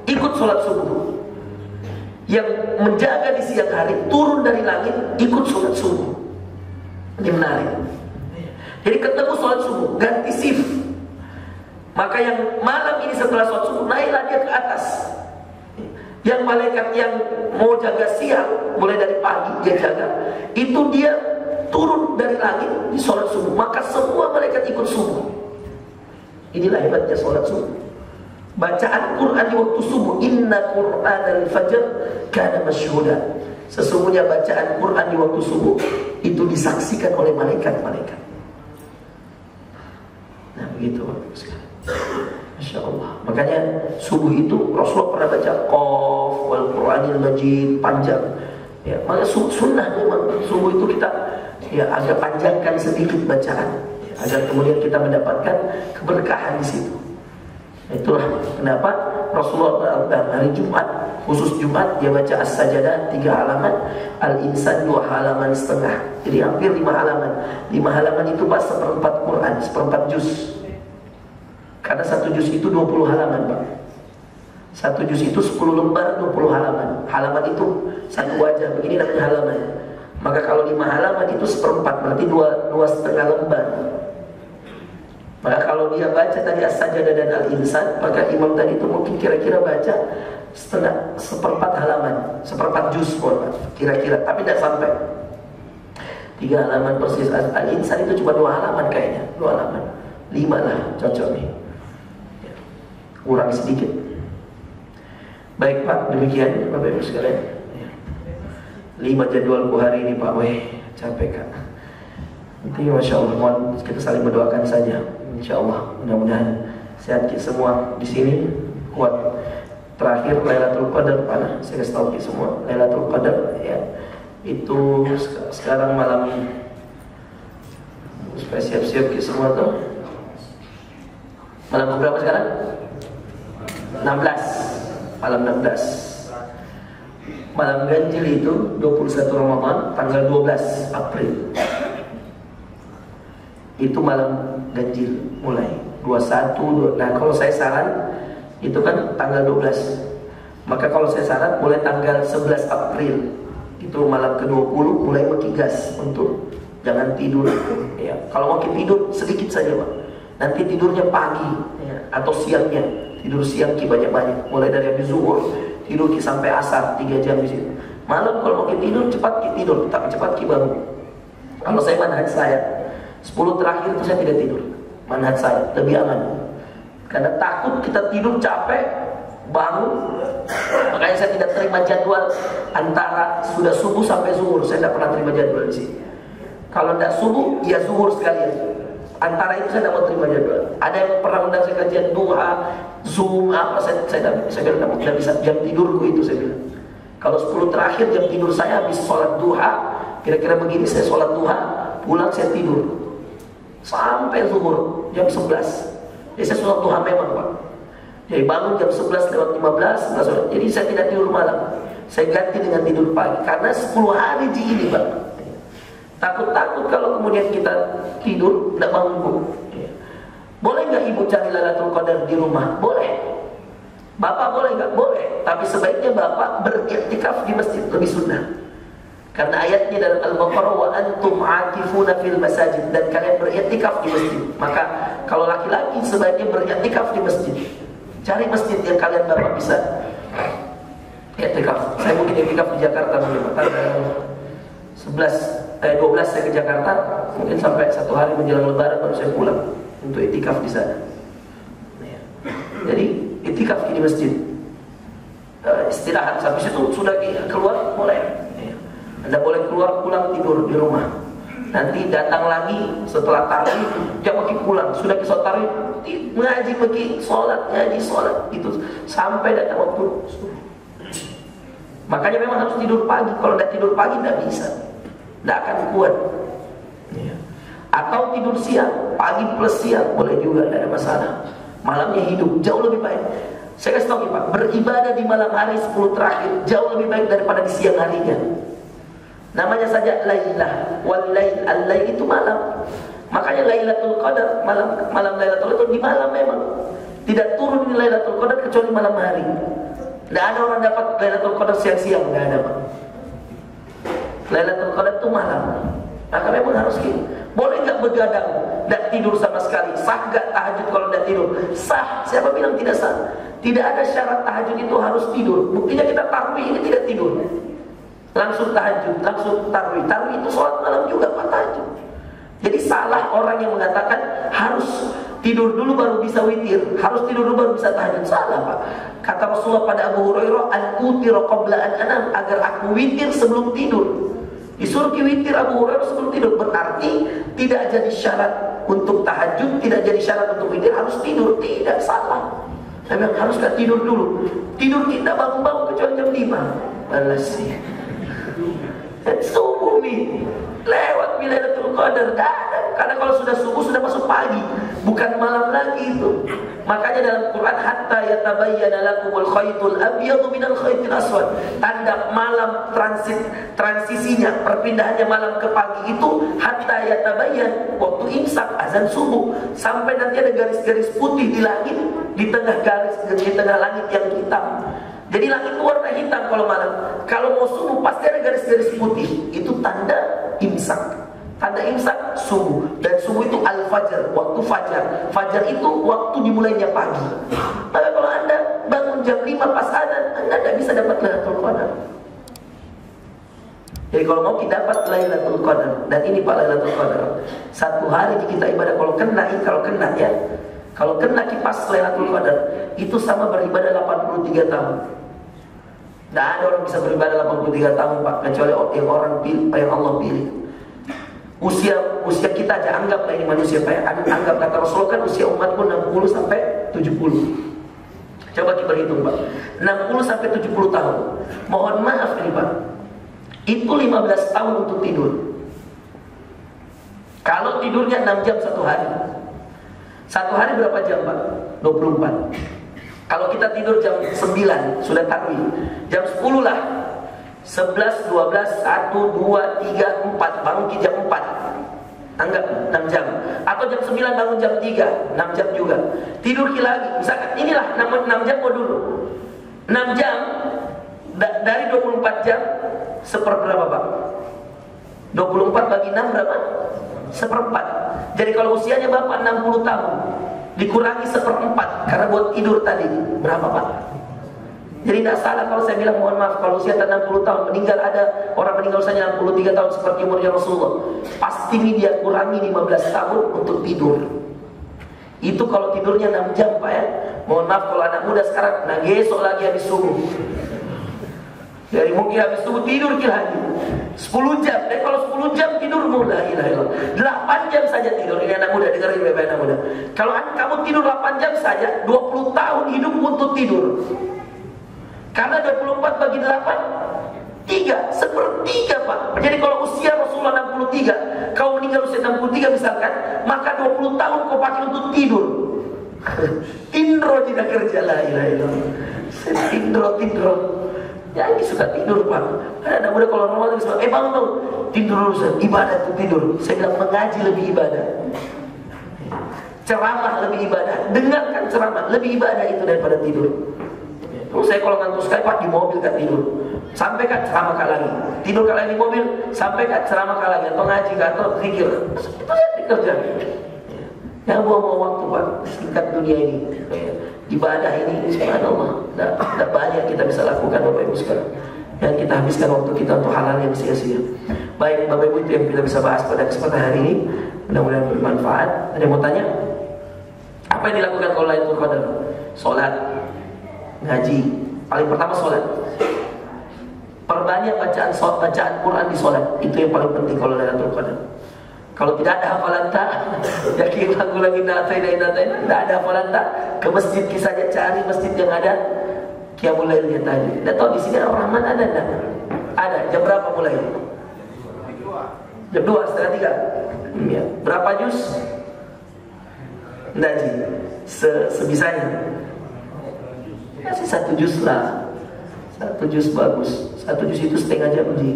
Speaker 1: ikut sholat subuh, yang menjaga di siang hari turun dari langit ikut sholat subuh. Ini menarik. Jadi ketemu sholat subuh, ganti shift. Maka yang malam ini setelah sholat subuh naiklah dia ke atas. Yang malaikat yang mau jaga siang mulai dari pagi dia jaga, itu dia turun dari langit di sholat subuh. Maka semua malaikat ikut subuh. Inilah hebatnya sholat subuh. Bacaan Quran di waktu subuh, inna qur'anal fajr kana masyhuda. Sesungguhnya bacaan Quran di waktu subuh itu disaksikan oleh malaikat-malaikat. Nah begitu sekali. Masya Allah. Makanya subuh itu Rasulullah pernah baca Qaf wal Qur'anil Majid, panjang. Ya, makanya sunnah memang subuh itu kita ya agak panjangkan sedikit bacaan, agar kemudian kita mendapatkan keberkahan di situ. Itulah kenapa Rasulullah hari Jumat, khusus Jumat dia baca As-Sajadah 3 halaman, Al-Insan 2 halaman setengah. Jadi hampir 5 halaman. 5 halaman itu pas seperempat Quran, seperempat juz. Karena 1 juz itu 20 halaman Pak. 1 juz itu 10 lembar 20 halaman. Halaman itu satu wajah, begini namanya halaman. Maka kalau 5 halaman itu seperempat, berarti 2,5 lembar. Maka kalau dia baca tadi As-Sajadah dan Al-Insan, maka imam tadi itu mungkin kira-kira baca seperempat halaman, seperempat juz pun kira-kira, tapi tidak sampai 3 halaman persis. Al-Insan itu cuma 2 halaman kayaknya, 2 halaman, 5 lah cocok nih, kurang sedikit. Baik Pak, demikian Bapak Ibu sekalian. 5 jadwalku hari ini Pak, capek Kak. Nanti Masya Allah, mohon kita saling berdoakan saja. Insya Allah, mudah-mudahan Sehat kita semua di sini, kuat. Terakhir Lailatul Qadar mana? Saya kasih tahu kita semua. Lailatul Qadar ya. Itu sekarang malam, supaya siap-siap kita semua tuh. Malam berapa sekarang? 16. Malam 16. Malam ganjil itu 21 Ramadan tanggal 12 April. Itu malam ganjil mulai 21. Nah, kalau saya saran itu kan tanggal 12. Maka kalau saya saran mulai tanggal 11 April itu malam ke-20 mulai berkigas untuk jangan tidur ya. Kalau mau tidur sedikit saja Pak. Nanti tidurnya pagi ya, atau siangnya. Tidur siang ki banyak-banyak. Mulai dari habis zuhur tidur ki sampai asar 3 jam di situ. Malam kalau mau tidur cepat ki tidur, tapi cepat ki bangun. Kalau saya manhaj saya 10 terakhir itu saya tidak tidur. Manhaj saya lebih aman. Karena takut kita tidur capek bangun. Makanya saya tidak terima jadwal antara sudah subuh sampai zuhur. Saya tidak pernah terima jadwal di sini. Kalau tidak subuh ya zuhur sekalian. Antara itu saya tidak mau terima jadwal. Ada yang pernah undang saya kajian duha, zoom apa, saya bilang tidak bisa, jam tidurku itu saya bilang. Kalau 10 terakhir jam tidur saya habis sholat duha, kira-kira begini saya sholat duha, pulang saya tidur sampai zuhur jam 11. Jadi saya sholat duha memang Pak. Jadi bangun jam 11 lewat 15, jadi saya tidak tidur malam. Saya ganti dengan tidur pagi karena 10 hari di ini Pak. Takut-takut kalau kemudian kita tidur tidak bangun. Boleh nggak ibu cari Lailatul Qadar di rumah? Boleh. Bapak boleh nggak? Boleh. Tapi sebaiknya bapak beriktikaf di masjid, lebih sunnah. Karena ayatnya dalam Al-Baqarah wa antum aakifuna fil masajid, dan kalian beriktikaf di masjid. Maka kalau laki-laki sebaiknya beriktikaf di masjid. Cari masjid yang kalian bapak bisa iktikaf. Saya mungkin iktikaf di Jakarta mungkin tanggal 12 saya ke Jakarta, mungkin sampai 1 hari menjelang Lebaran baru saya pulang untuk iktikaf di sana. Jadi iktikaf di masjid, istirahat habis itu sudah keluar mulai. Anda boleh keluar pulang tidur di rumah. Nanti datang lagi setelah tarawih jam pergi pulang. Sudah ke tarawih ngaji pergi sholat itu sampai datang waktu subuh. Makanya memang harus tidur pagi. Kalau tidak tidur pagi tidak bisa, tidak akan kuat. Atau tidur siang, pagi plus siang boleh juga, tidak ada masalah. Malamnya hidup jauh lebih baik. Saya kasih tahu Pak, beribadah di malam hari 10 terakhir jauh lebih baik daripada di siang harinya. Namanya saja lailah, wal lail, al-lail itu malam. Makanya Lailatul Qadar, malam Lailatul Qadar di malam memang. Tidak turun di Lailatul Qadar kecuali malam hari. Tidak ada orang dapat Lailatul Qadar siang-siang, tidak ada Pak. Lailatul Qadar itu malam. Maka memang harus gitu. Boleh nggak begadang, tidak tidur sama sekali? Sah nggak tahajud kalau tidak tidur? Sah. Siapa bilang tidak sah? Tidak ada syarat tahajud itu harus tidur. Buktinya kita tarawih ini tidak tidur, langsung tahajud, langsung tarawih. Tarawih itu sholat malam juga Pak, tahajud. Jadi salah orang yang mengatakan harus tidur dulu baru bisa witir, harus tidur dulu baru bisa tahajud. Salah Pak. Kata Rasulullah pada Abu Hurairah, al-utiru qabla an anam, agar aku witir sebelum tidur. Disuruh witir Abu Hurairah sebelum tidur, berarti tidak jadi syarat untuk tahajud, tidak jadi syarat untuk witir harus tidur. Tidak, salah. Memang harus gak tidur dulu. Tidur kita bangun-bangun kecuali jam 5. Balas sih. Subuh nih lewat Lailatul Qadar, karena kalau sudah subuh sudah masuk pagi, bukan malam lagi itu. Makanya dalam Quran, hatta yatabayyana lakumul khaytul abyadu minal khaytil aswad, tanda malam transisinya, perpindahannya malam ke pagi itu hatta yatabayyan, waktu imsak azan subuh, sampai nanti ada garis-garis putih di langit, di tengah langit yang hitam. Jadi langit itu warna hitam kalau malam. Kalau mau subuh pasti ada garis-garis putih. Itu tanda imsak. Tanda imsak subuh. Dan subuh itu al-fajr, waktu fajar. Fajar itu waktu dimulainya pagi. Maka kalau Anda bangun jam 5 pas adzan, Anda tidak bisa dapat Lailatul Qadar. Jadi kalau mau kita dapat Lailatul Qadar, dan ini Pak Lailatul Qadar, 1 hari kita ibadah kalau kena ya. Kalau kena kipas Lailatul Qadar, itu sama beribadah 83 tahun. Tidak ada orang bisa beribadah 83 tahun Pak, kecuali yang orang pilih, yang Allah pilih. Usia kita aja, anggaplah ini manusia Pak. Anggap kata Rasulullah kan usia umatku 60 sampai 70. Coba kita berhitung Pak, 60 sampai 70 tahun. Mohon maaf nih Pak, itu 15 tahun untuk tidur. Kalau tidurnya 6 jam satu hari, satu hari berapa jam Pak? 24. Kalau kita tidur jam 9 sudah takwih, jam 10 lah, 11, 12, 1, 2, 3, 4, bangun jam 4, anggap 6 jam. Atau jam 9 bangun jam 3, 6 jam juga. Tidur lagi, misalkan inilah 6 jam mau dulu 6 jam, dari 24 jam, seperberapa Pak? 24 bagi 6 berapa? Seperempat. Jadi kalau usianya Bapak 60 tahun, dikurangi seperempat, karena buat tidur tadi, berapa Pak? Jadi tidak salah kalau saya bilang mohon maaf, kalau usia 60 tahun, meninggal ada orang meninggal usianya 63 tahun seperti umurnya Rasulullah, pasti ini dia kurangi 15 tahun untuk tidur. Itu kalau tidurnya 6 jam Pak ya. Mohon maaf kalau anak muda sekarang, nah besok lagi habis subuh, dari mungkin habis subuh tidur lagi 10 jam. Dan kalau 10 jam tidur mulai 8 jam saja tidur. Ini anak muda, dengerin baik-baik anak muda. Kalau kamu tidur 8 jam saja, 20 tahun hidup untuk tidur. Karena 24 bagi 8, 3, sepertiga Pak. Jadi kalau usia Rasulullah 63, kau meninggal usia 63 misalkan, maka 20 tahun kau pakai untuk tidur. Tindro tidak kerja, la ilaha illallah. Tindro. Ya ini suka tidur Pak. Ada anak muda kalau Ramadan bisa, bangun dong, tidur dulu, ibadah itu tidur. Saya bilang mengaji lebih ibadah, ceramah lebih ibadah, dengarkan ceramah lebih ibadah itu daripada tidur. Terus saya kalau ngantuk sekali Pak, di mobil kan tidur, sampai kan ceramah kali lagi, tidur kali lagi di mobil, sampai kan ceramah kali lagi, atau ngaji atau zikir, itu saya dikerja. Jangan buang-buang waktu Pak, singkat dunia ini. Ibadah ini subhanallah, tidak banyak kita bisa lakukan Bapak Ibu sekalian. Yang kita habiskan waktu kita untuk halal yang sia-sia. Baik Bapak Ibu, itu yang kita bisa bahas pada kesempatan hari ini. Mudah-mudahan bermanfaat. Ada yang mau tanya? Apa yang dilakukan kalau Lailatul Qadar? Sholat, ngaji. Paling pertama sholat. Perbanyak bacaan Quran di sholat. Itu yang paling penting kalau Lailatul Qadar. Kalau tidak ada hafalan tak, yakin lagu lagi tidak ada hafalan tak, ke masjid saja, cari masjid yang ada qiyamul lailnya tadi. Tidak tahu di sini Ar-Rahman ada enggak? Ada. Jam berapa mulai? Jam 2, setengah 3. Ya. Berapa juz? Enggak sih. Sebisanya. Kasih 1 juz lah. 1 juz bagus. 1 juz itu setengah jam ji.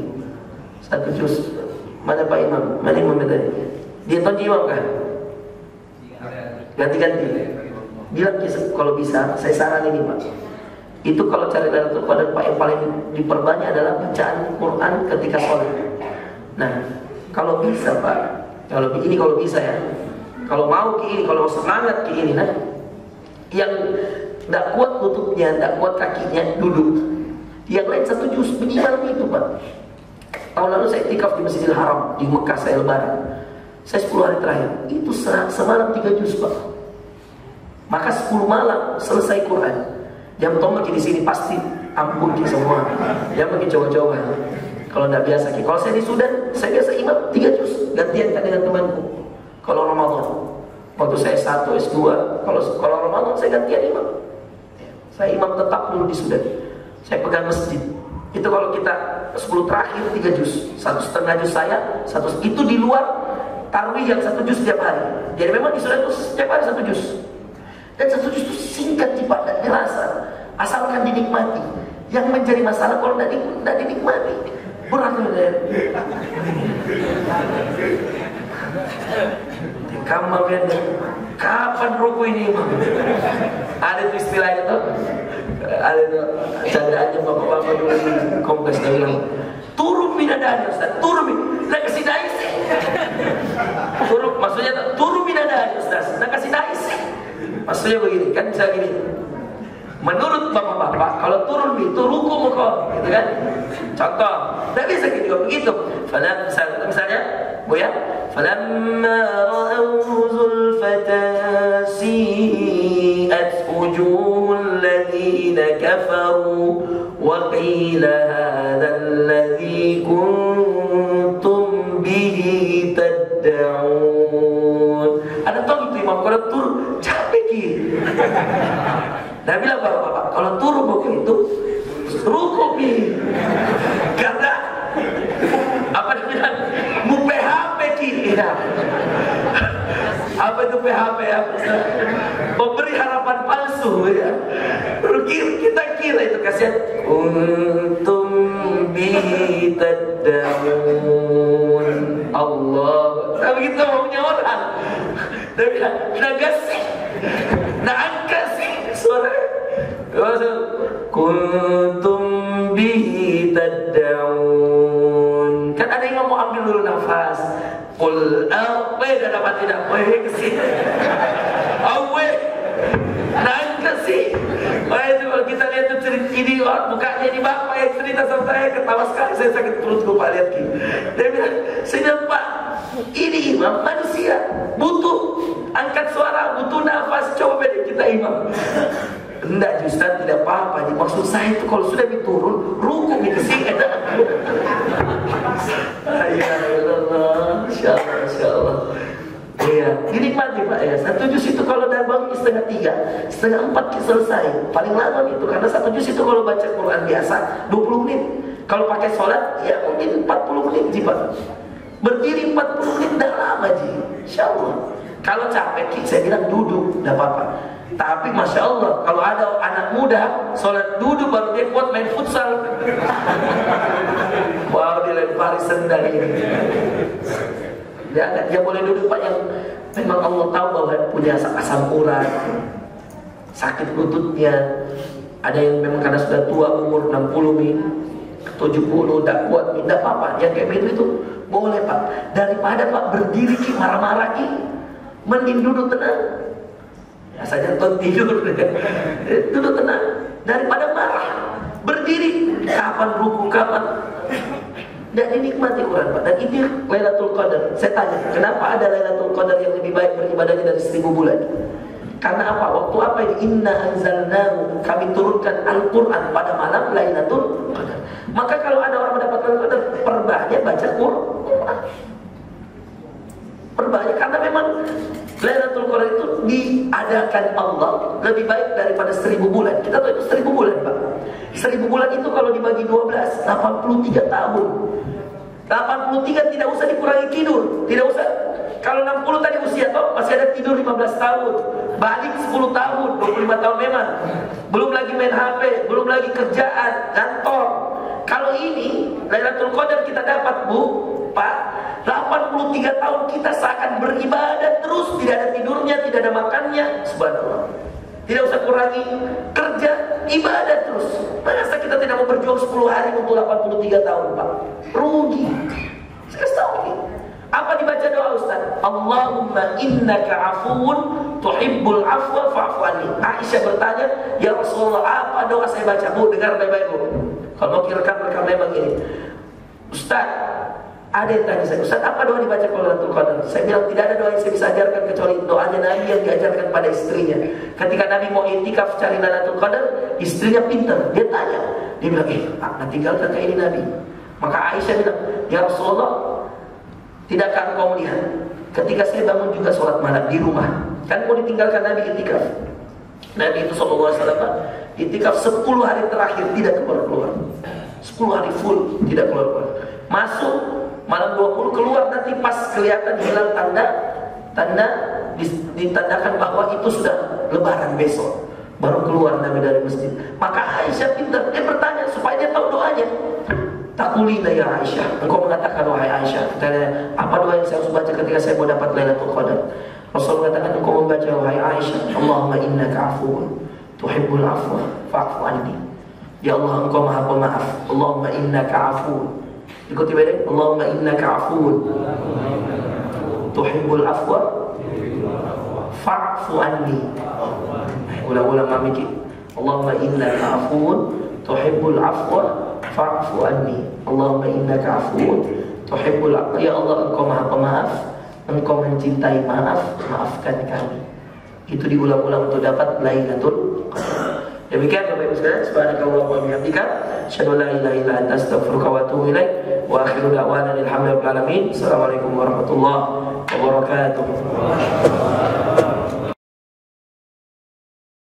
Speaker 1: 1 juz. Mana Pak Imam? Mana Imam tadi? Dia tahu imam kan? Ganti-ganti. Bilang kalau bisa, saya saran ini Pak. Itu kalau cari Lailatul Qadar Pak, yang paling diperbanyak adalah bacaan Quran ketika sholat. Nah, kalau bisa Pak, kalau bisa ya. Kalau mau ke ini, kalau semangat ke ini, nah, yang tidak kuat lututnya, tidak kuat kakinya, duduk. Yang lain 1 juz minimal itu Pak. Tahun lalu saya iktikaf di Masjidil Haram di Mekah, saya lebaran. Saya 10 hari terakhir itu semalam 3 juz Pak. Maka 10 malam selesai Quran. Yang tombak di sini pasti ampun semua. Yang bagi coba-coba. Kalau tidak biasa, kalau saya di Sudan, saya biasa imam 3 juz, gantian kan dengan temanku. Kalau Ramadan, waktu saya S1, S2, kalau Ramadan saya gantian imam. Saya imam tetap dulu di Sudan. Saya pegang masjid. Itu kalau kita 10 terakhir 3 juz, 1,5 juz saya, itu di luar tarawih yang 1 juz setiap hari. Jadi memang di Sudan itu setiap hari 1 juz. Dan 1 juz itu singkat cepat, tidak dirasa, asalkan dinikmati. Yang menjadi masalah kalau tidak dinikmati, berat ya. Kapan ruku ini? Ada tuh istilahnya tuh. Ada tuh candaannya bapak-bapak dulu di kompleks dia bilang, turun bidadari Ustaz, nak kasih dai sih. Maksudnya turun bidadari Ustaz, nak kasih dai sih. Maksudnya begini, kan bisa gini. Menurut bapak-bapak, kalau turun itu ruku muka, gitu kan? Contoh, tidak bisa gitu, begitu. Misalnya, Bu ya, falamma ra'awhu zulfatan si'at wujuhul ladzina kafaru wa qila hadzal ladzi kuntum bihi tad'un. Ada tahu itu imam kalau turun capek gitu. Nah bilang bapak-bapak, kalau turun buku itu rukuk nih. Karena apa dia bilang? Mu PHP kini. Apa itu PHP ya? Memberi harapan palsu ya. Kita kira itu kasihan. Untum bihi taddamun Allah. Nah begitu maunya orang. Dia bilang, nah gasih, nah angkat sih suara. Kuntum bihi taddamun. Kan ada yang mau ambil dulu nafas. Qul a'we dah dapat tidak. Weh kesini. Awe. Nah angkat sih. Wah itu kalau kita lihat tuh cerita ini, mukanya ini bapak yang cerita sama saya, ketawa sekali, saya sakit perut pak lihat gini. Dia bilang, saya bilang pak, ini imam manusia, butuh angkat suara, butuh nafas, coba beda kita imam. Enggak Ustaz, tidak apa-apa. Maksud saya itu kalau sudah diturun, rukuk itu sih enak. Ya Allah, Masya Allah, Masya Allah. Iya, dinikmati Pak ya. Satu juz itu kalau dah bangun 2:30, 3:30 selesai. Paling lama itu karena satu juz itu kalau baca Quran biasa 20 menit. Kalau pakai sholat ya mungkin 40 menit sih Pak. Berdiri 40 menit dah lama ji. Insya Allah. Kalau capek saya bilang duduk, tidak apa-apa. Tapi Masya Allah, kalau ada anak muda sholat duduk baru dia kuat main futsal. Wow, dilempari sendal ini. Dia boleh duduk Pak yang memang Allah tahu bahwa punya asam urat, sakit lututnya. Ada yang memang karena sudah tua umur 60 min, 70 tidak kuat, tidak apa-apa. Yang kayak begitu itu boleh Pak. Daripada Pak berdiri ki marah-marah ki, mending duduk tenang. Ya saja tidur, duduk tenang. Daripada marah, berdiri kapan rukuk kapan. Dan dinikmati Quran Pak. Dan ini Lailatul Qadar. Saya tanya, kenapa ada Lailatul Qadar yang lebih baik beribadahnya dari 1000 bulan? Karena apa? Waktu apa ini? Inna anzalnahu, kami turunkan Al-Quran pada malam Lailatul Qadar. Maka kalau ada orang mendapatkan Qadar, perbanyak baca Quran. Perbanyak, karena memang Lailatul Qadar itu diadakan Allah lebih baik daripada 1000 bulan. Kita tahu itu 1000 bulan Pak. 1000 bulan itu kalau dibagi 12, 83 tahun. 83 tidak usah dikurangi tidur, tidak usah. Kalau 60 tadi usia toh masih ada tidur 15 tahun, balik 10 tahun, 25 tahun memang. Belum lagi main HP, belum lagi kerjaan, kantor. Kalau ini Lailatul Qadar kita dapat Bu, Pak, 83 tahun kita seakan beribadah terus, tidak ada tidurnya, tidak ada makannya, subhanallah. Tidak usah kurangi kerja, ibadah terus. Masa kita tidak mau berjuang 10 hari untuk 83 tahun Pak? Rugi. Saya kasih tahu ini. Apa dibaca doa Ustaz? Allahumma innaka afuun tuhibbul afwa fa'fu anni. Aisyah bertanya, ya Rasulullah apa doa saya baca? Bu, dengar baik-baik Bu. Kalau mau rekam memang ini. Ustaz, ada yang tanya saya, Ustaz apa doa dibaca kalau Lailatul Qadar? Saya bilang tidak ada doa yang saya bisa ajarkan kecuali doanya Nabi yang diajarkan pada istrinya. Ketika Nabi mau iktikaf cari Lailatul Qadar, istrinya pintar, dia tanya, dia bilang, nak tinggalkan kayak ini Nabi. Maka Aisyah bilang, ya Rasulullah, tidakkah engkau melihat ketika saya bangun juga sholat malam di rumah, kan mau ditinggalkan Nabi iktikaf. Nabi itu SAW iktikaf 10 hari terakhir tidak keluar-keluar, 10 hari full tidak keluar-keluar. Masuk malam 20 keluar, nanti pas kelihatan hilal tanda ditandakan bahwa itu sudah lebaran besok, baru keluar Nabi dari masjid. Maka Aisyah pintar, dia bertanya supaya dia tahu doanya. Takulina ya Aisyah, engkau mengatakan wahai Aisyah, tanya, apa doa yang saya harus baca ketika saya mau dapat Lailatul Qadar? Rasul mengatakan engkau membaca wahai Aisyah, Allahumma innaka afuun tuhibbul afwa fa'fu anni. Ya Allah, engkau maha pemaaf. Allahumma innaka afuun. Ikuti baik, Allahumma innaka afuun tuhibbul afwa fa'fu anni. Ulang-ulang mami. Allahumma innaka afuun tuhibbul afwa fa'fu anni. Allahumma innaka afuun tuhibbul afwa. Ya Allah, engkau maha pemaaf, engkau mencintai maaf, maafkan kami. Itu diulang-ulang untuk dapat Lailatul Qadar. Demikian Bapak Ibu sekalian, subhanakallahumma wa bihamdika, asyhadu an la ilaha illa anta, astaghfiruka wa atubu ilaik. Wa akhiru da'wana alhamdulillahi rabbil alamin. Assalamualaikum warahmatullahi wabarakatuh.